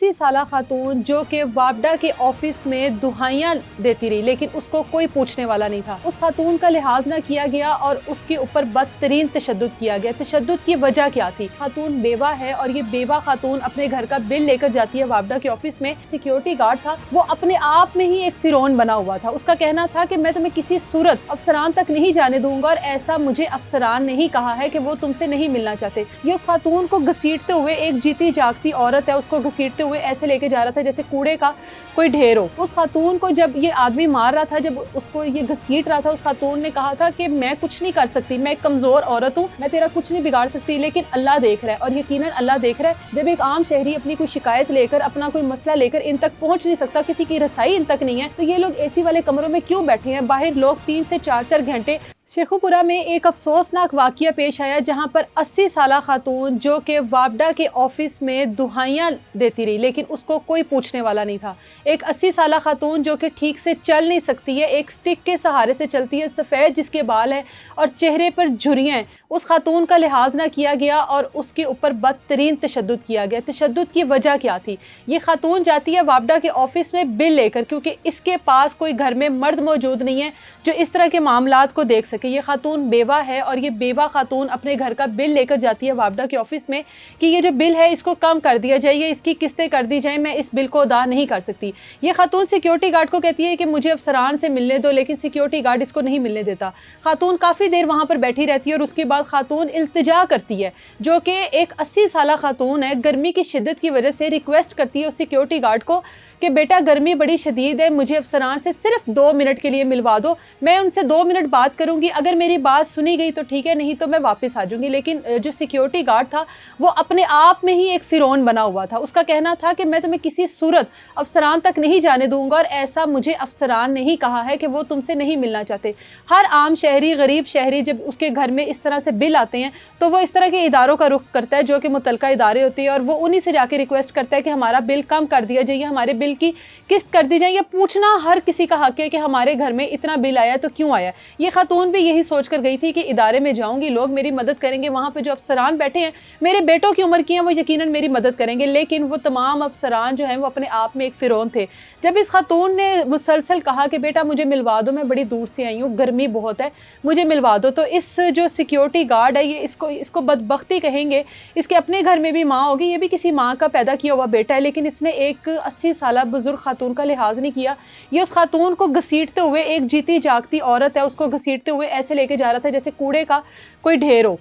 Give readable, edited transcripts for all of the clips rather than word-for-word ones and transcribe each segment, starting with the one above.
80 साला खातून जो कि वापडा के ऑफिस में दुहाइयाँ देती रही, लेकिन उसको कोई पूछने वाला नहीं था। उस खातून का लिहाज ना किया गया और उसके ऊपर बदतरीन तशद्दुद किया गया। तशद्दुद की वजह क्या थी? खातून बेवा है और ये बेवा खातून अपने घर का बिल लेकर जाती है वापडा के ऑफिस में। सिक्योरिटी गार्ड था, वो अपने आप में ही एक फिरौन बना हुआ था। उसका कहना था कि मैं तुम्हें किसी सूरत अफसरान तक नहीं जाने दूंगा और ऐसा मुझे अफसरान नहीं कहा है कि वो तुमसे नहीं मिलना चाहते। ये उस खातून को घसीटते हुए, एक जीती जागती औरत है, उसको घसीटते हुए ऐसे लेके जा रहा था जैसे कूड़े का कोई ढेर हो। उस खातून को जब ये आदमी मार रहा था, जब उसको ये घसीट रहा था, उस खातून ने कहा था कि मैं कुछ नहीं कर सकती, मैं एक कमजोर औरत हूँ, मैं तेरा कुछ नहीं बिगाड़ सकती, लेकिन अल्लाह देख रहा है। और यकीनन अल्लाह देख रहा है। जब एक आम शहरी अपनी कोई शिकायत लेकर, अपना कोई मसला लेकर इन तक पहुंच नहीं सकता, किसी की रसाई इन तक नहीं है, तो ये लोग एसी वाले कमरों में क्यों बैठे हैं? बाहर लोग 3 से 4 घंटे। शेखुपुरा में एक अफसोसनाक वाक़या पेश आया जहां पर 80 साला खातून जो कि वापडा के ऑफिस में दुहाइयाँ देती रही, लेकिन उसको कोई पूछने वाला नहीं था। एक 80 साला खातून जो कि ठीक से चल नहीं सकती है, एक स्टिक के सहारे से चलती है, सफ़ेद जिसके बाल है और चेहरे पर झुर्रियाँ हैं, उस खातून का लिहाज ना किया गया और उसके ऊपर बदतरीन तशद्दुद किया गया। तशद्दुद की वजह क्या थी? ये खातून जाती है वापडा के ऑफिस में बिल लेकर, क्योंकि इसके पास कोई घर में मर्द मौजूद नहीं है जो इस तरह के मामलात को देख सके। ये खातून बेवा है और ये बेवा खातून अपने घर का बिल लेकर जाती है वापडा के ऑफिस में कि ये जो बिल है इसको कम कर दिया जाए, ये इसकी किस्तें कर दी जाए, मैं इस बिल को अदा नहीं कर सकती। ये खातून सिक्योरिटी गार्ड को कहती है कि मुझे अफसरान से मिलने दो, लेकिन सिक्योरिटी गार्ड इसको नहीं मिलने देता। खातून काफ़ी देर वहाँ पर बैठी रहती है और उसके बाद खातून इल्तिजा करती है, जो कि एक 80 साला खातून है। गर्मी की शिद्दत की वजह से रिक्वेस्ट करती है उस सिक्योरिटी गार्ड को कि बेटा गर्मी बड़ी शदीद है, मुझे अफसरान से सिर्फ 2 मिनट के लिए मिलवा दो, मैं उनसे 2 मिनट बात करूंगी, अगर मेरी बात सुनी गई तो ठीक है, नहीं तो मैं वापस आ जाऊंगी। लेकिन जो सिक्योरिटी गार्ड था वो अपने आप में ही एक फिरौन बना हुआ था। उसका कहना था कि मैं तुम्हें किसी सूरत अफसरान तक नहीं जाने दूंगा और ऐसा मुझे अफसरान नहीं कहा है कि वो तुमसे नहीं मिलना चाहते। हर आम शहरी, गरीब शहरी जब उसके घर में इस तरह से बिल आते हैं तो वो इस तरह के इदारों का रुख करता है जो कि मुतलका इदारे होते हैं, और वो उन्हीं से जाके रिक्वेस्ट करता है कि हमारा बिल कम कर दिया जाइए, हमारे बिल की किस्त कर दी जाए। या पूछना हर किसी का हक है कि हमारे घर में इतना बिल आया तो क्यों आया। ये खातून भी यही सोच कर गई थी कि इदारे में जाऊंगी, लोग मेरी मदद करेंगे, वहाँ पे जो अफसरान बैठे हैं मेरे बेटों की उम्र की हैं, वो यकीनन मेरी मदद करेंगे। लेकिन वो तमाम अफसरान जो हैं वो अपने आप में एक फिरौन थे। जब इस खातून ने मुसलसल कहा कि बेटा मुझे मिलवा दो, मैं बड़ी दूर से आई हूँ, गर्मी बहुत है, मुझे मिलवा दो, तो इस जो सिक्योरिटी गार्ड है ये इसको बदबख्ती कहेंगे। इसके अपने घर में भी माँ होगी, ये भी किसी माँ का पैदा किया हुआ बेटा है, लेकिन इसने एक 80 साल बुजुर्ग खातून का लिहाज नहीं किया। ये उस खातून को घसीटते हुए, एक जीती जागती औरत है, उसको घसीटते हुए ऐसे लेके जा रहा था जैसे कूड़े का कोई ढेर हो।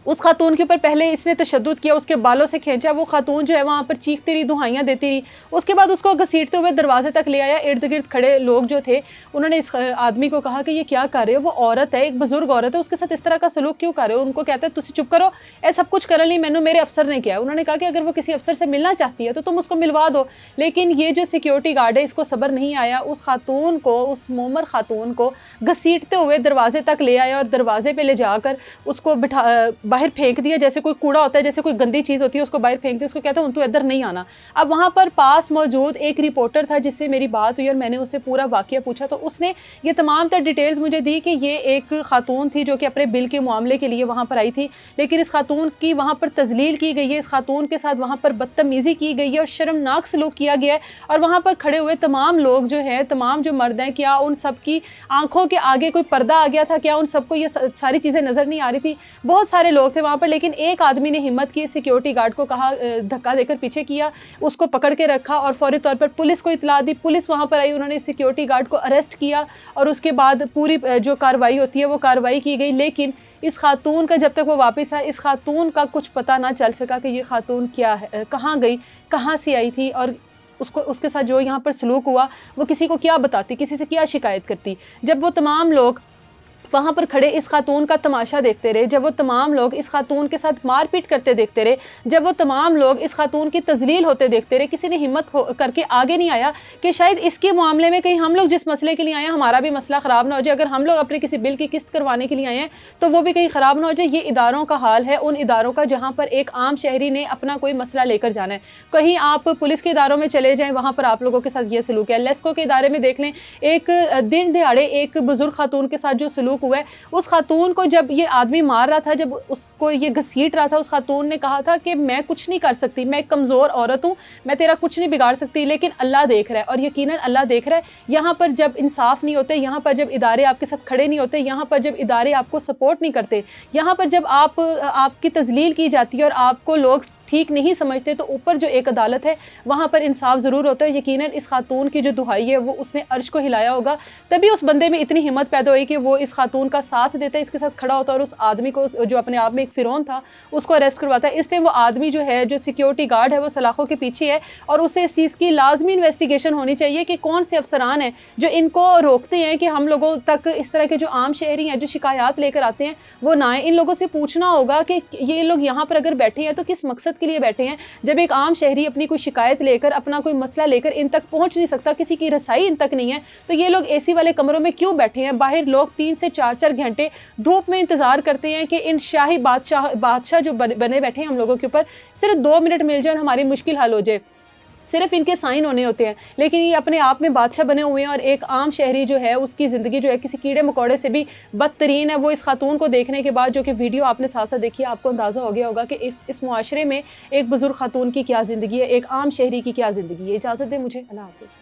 उस खातून के ऊपर पहले इसने तशद्दुद किया, उसके बालों से खींचा, वो खातून जो है वहाँ पर चीखती रही, दुहाइयाँ देती रही। उसके बाद उसको घसीटते हुए दरवाजे तक ले आया। इर्द गिर्द खड़े लोग जो थे उन्होंने इस आदमी को कहा कि ये क्या कर रहे हो, वो औरत है, एक बुजुर्ग औरत है, उसके साथ इस तरह का सलूक क्यों कर रहे हो। उनको कहते हैं तुम चुप करो, ऐसा सब कुछ कर ली, मैंने मेरे अफसर ने किया। उन्होंने कहा कि अगर वो किसी अफसर से मिलना चाहती है तो तुम उसको मिलवा दो। लेकिन ये जो सिक्योरिटी गार्ड है इसको सब्र नहीं आया, उस खातून को, उस मोमर खातून को घसीटते हुए दरवाजे तक ले आया और दरवाजे पे ले जाकर उसको बाहर फेंक दिया, जैसे कोई कूड़ा होता है, जैसे कोई गंदी चीज़ होती है उसको बाहर फेंक दिया। उसको कहता हूँ तू इधर नहीं आना। अब वहाँ पर पास मौजूद एक रिपोर्टर था जिससे मेरी बात हुई और मैंने उससे पूरा वाक़या पूछा, तो उसने ये तमाम तर डिटेल्स मुझे दी कि ये एक खातून थी जो कि अपने बिल के मामले के लिए वहाँ पर आई थी, लेकिन इस खातून की वहाँ पर तजलील की गई है, इस खातून के साथ वहाँ पर बदतमीज़ी की गई है और शर्मनाक सलूक किया गया है। और वहाँ पर खड़े हुए तमाम लोग जो हैं, तमाम जो मर्द हैं, क्या उन सब की आंखों के आगे कोई पर्दा आ गया था? क्या उन सबको ये सारी चीज़ें नज़र नहीं आ रही थी? बहुत सारे लोग थे वहाँ पर, लेकिन एक आदमी ने हिम्मत की, सिक्योरिटी गार्ड को कहा, धक्का देकर पीछे किया, उसको पकड़ के रखा और फौरी तौर पर पुलिस को इतला दी। पुलिस वहाँ पर आई, उन्होंने सिक्योरिटी गार्ड को अरेस्ट किया और उसके बाद पूरी जो कार्रवाई होती है वो कार्रवाई की गई। लेकिन इस खातून का जब तक वो वापस आए, इस खातून का कुछ पता ना चल सका कि ये खातून क्या है, कहाँ गई, कहाँ से आई थी, और उसके साथ जो यहाँ पर सलूक हुआ वो किसी को क्या बताती, किसी से क्या शिकायत करती। जब वो तमाम लोग वहाँ पर खड़े इस खातून का तमाशा देखते रहे, जब वो तमाम लोग इस खातून के साथ मारपीट करते देखते रहे, जब वो तमाम लोग इस खातून की तजलील होते देखते रहे, किसी ने हिम्मत करके आगे नहीं आया कि शायद इसके मामले में कहीं हम लोग जिस मसले के लिए आए हैं हमारा भी मसला ख़राब ना हो जाए। अगर हम लोग अपने किसी बिल की किस्त करवाने के लिए आए हैं तो वो भी कहीं ख़राब ना हो जाए। ये इदारों का हाल है, उन इदारों का जहाँ पर एक आम शहरी ने अपना कोई मसला लेकर जाना है। कहीं आप पुलिस के इदारों में चले जाएँ, वहाँ पर आप लोगों के साथ ये सलूक है। लेस्को के इदारे में देख लें, एक दिन दिहाड़े एक बुजुर्ग खातून के साथ जो सलूक तशद्दुद हुआ है। उस खातून को जब ये आदमी मार रहा था, जब उसको ये घसीट रहा था, उस खातून ने कहा था कि मैं कुछ नहीं कर सकती, मैं एक कमज़ोर औरत हूँ, मैं तेरा कुछ नहीं बिगाड़ सकती, लेकिन अल्लाह देख रहा है। और यकीनन अल्लाह देख रहा है। यहाँ पर जब इंसाफ नहीं होते, यहाँ पर जब इदारे आपके साथ खड़े नहीं होते, यहाँ पर जब इदारे आपको सपोर्ट नहीं करते, यहाँ पर जब आपकी तजलील की जाती है और आपको लोग ठीक नहीं समझते, तो ऊपर जो एक अदालत है वहाँ पर इंसाफ ज़रूर होता है। यकीनन इस खातून की जो दुहाई है वो उसने अर्श को हिलाया होगा, तभी उस बंदे में इतनी हिम्मत पैदा हुई कि वो इस खातून का साथ देता है, इसके साथ खड़ा होता है और उस आदमी को, जो अपने आप में एक फ़िरौन था, उसको अरेस्ट करवाता है। इसलिए वो आदमी जो है, जो सिक्योरिटी गार्ड है, वो सलाखों के पीछे है और उसे इस चीज़ की लाजमी इन्वेस्टिगेशन होनी चाहिए कि कौन से अफसरान हैं जो इनको रोकते हैं कि हम लोगों तक इस तरह के जो आम शहरी हैं जो शिकायत लेकर आते हैं वो ना आए। इन लोगों से पूछना होगा कि ये लोग यहाँ पर अगर बैठे हैं तो किस मकसद के लिए बैठे हैं। जब एक आम शहरी अपनी कोई शिकायत लेकर, अपना कोई मसला लेकर इन तक पहुंच नहीं सकता, किसी की रसाई इन तक नहीं है, तो ये लोग एसी वाले कमरों में क्यों बैठे हैं? बाहर लोग 3 से 4 घंटे धूप में इंतजार करते हैं कि इन शाही बादशाह जो बने बैठे हैं हम लोगों के ऊपर, सिर्फ 2 मिनट मिल जाए और हमारी मुश्किल हल हो जाए। सिर्फ इनके साइन होने होते हैं, लेकिन ये अपने आप में बादशाह बने हुए हैं और एक आम शहरी जो है उसकी ज़िंदगी जो है किसी कीड़े मकोड़े से भी बदतरीन है। वो इस खातून को देखने के बाद, जो कि वीडियो आपने साथ साथ देखी, आपको अंदाज़ा हो गया होगा कि इस मुआशरे में एक बुजुर्ग खातून की क्या ज़िंदगी है, एक आम शहरी की क्या ज़िंदगी है। इजाज़त दें मुझे, अल्लाह हाफ़िज़।